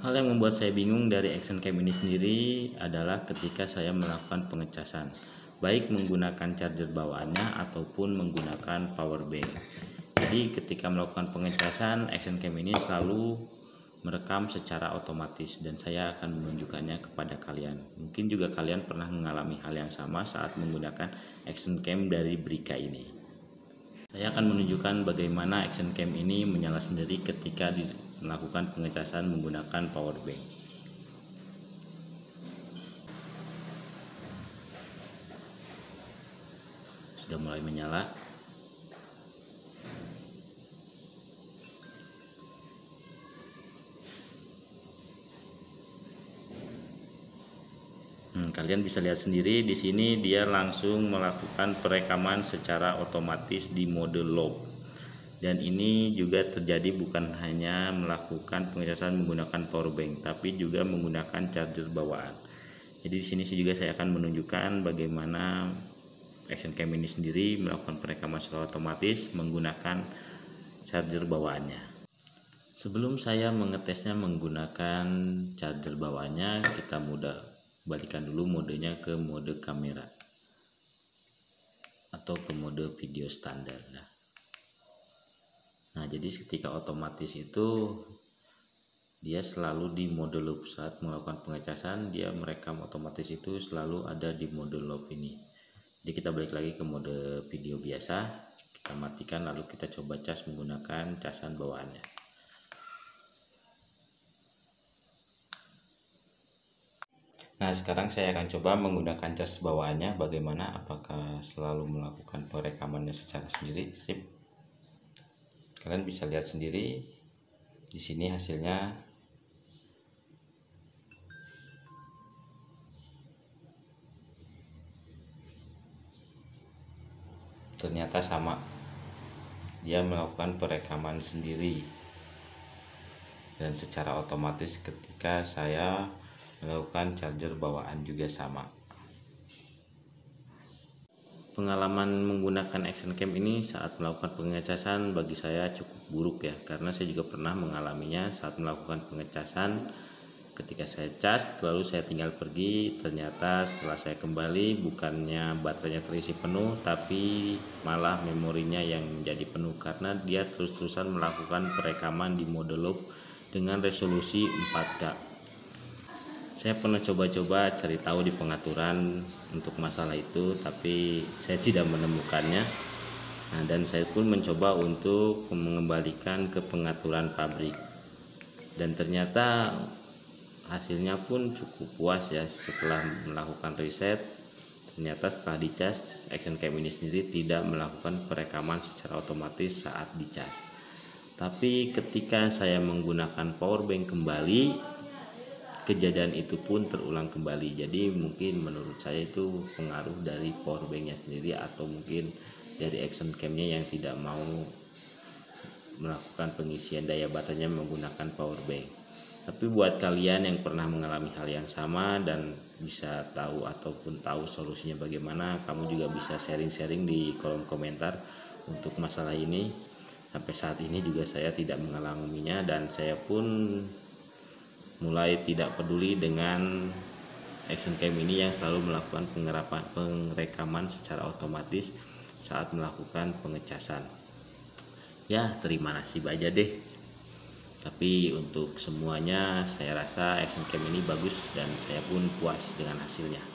Hal yang membuat saya bingung dari action cam ini sendiri adalah ketika saya melakukan pengecasan, baik menggunakan charger bawaannya ataupun menggunakan power bank. Jadi ketika melakukan pengecasan, action cam ini selalu merekam secara otomatis dan saya akan menunjukkannya kepada kalian. Mungkin juga kalian pernah mengalami hal yang sama saat menggunakan action cam dari Brika ini. Saya akan menunjukkan bagaimana action cam ini menyala sendiri ketika melakukan pengecasan menggunakan power bank. Sudah mulai menyala. Kalian bisa lihat sendiri di sini dia langsung melakukan perekaman secara otomatis di mode low. Dan ini juga terjadi bukan hanya melakukan pengecasan menggunakan power bank, tapi juga menggunakan charger bawaan. Jadi di sini juga saya akan menunjukkan bagaimana action cam ini sendiri melakukan perekaman secara otomatis menggunakan charger bawaannya. Sebelum saya mengetesnya menggunakan charger bawaannya, kita balikan dulu modenya ke mode kamera atau ke mode video standar. Nah, jadi ketika otomatis itu dia selalu di mode loop. Saat melakukan pengecasan dia merekam otomatis itu selalu ada di mode loop ini. Jadi kita balik lagi ke mode video biasa, kita matikan lalu kita coba cas menggunakan casan bawaannya. Nah, sekarang saya akan coba menggunakan cas bawaannya, bagaimana, apakah selalu melakukan perekamannya secara sendiri. Sip. Kalian bisa lihat sendiri di sini hasilnya. Ternyata sama. Dia melakukan perekaman sendiri. Dan secara otomatis ketika saya melakukan charger bawaan juga sama. Pengalaman menggunakan action cam ini saat melakukan pengecasan bagi saya cukup buruk ya, karena saya juga pernah mengalaminya saat melakukan pengecasan. Ketika saya cas lalu saya tinggal pergi, ternyata setelah saya kembali bukannya baterainya terisi penuh, tapi malah memorinya yang menjadi penuh karena dia terus-terusan melakukan perekaman di mode loop dengan resolusi 4K. Saya pernah coba-coba cari tahu di pengaturan untuk masalah itu, tapi saya tidak menemukannya. Nah, dan saya pun mencoba untuk mengembalikan ke pengaturan pabrik. Dan ternyata hasilnya pun cukup puas ya. Setelah melakukan riset, ternyata setelah dicas, action cam ini sendiri tidak melakukan perekaman secara otomatis saat dicas. Tapi ketika saya menggunakan power bank kembali, kejadian itu pun terulang kembali. Jadi mungkin menurut saya itu pengaruh dari power banknya sendiri, atau mungkin dari action camnya yang tidak mau melakukan pengisian daya baterainya menggunakan power bank. Tapi buat kalian yang pernah mengalami hal yang sama dan bisa tahu ataupun tahu solusinya bagaimana, kamu juga bisa sharing-sharing di kolom komentar untuk masalah ini. Sampai saat ini juga saya tidak mengalaminya dan saya pun mulai tidak peduli dengan action cam ini yang selalu melakukan pengerekaman secara otomatis saat melakukan pengecasan. Ya, terima nasib aja deh. Tapi untuk semuanya saya rasa action cam ini bagus dan saya pun puas dengan hasilnya.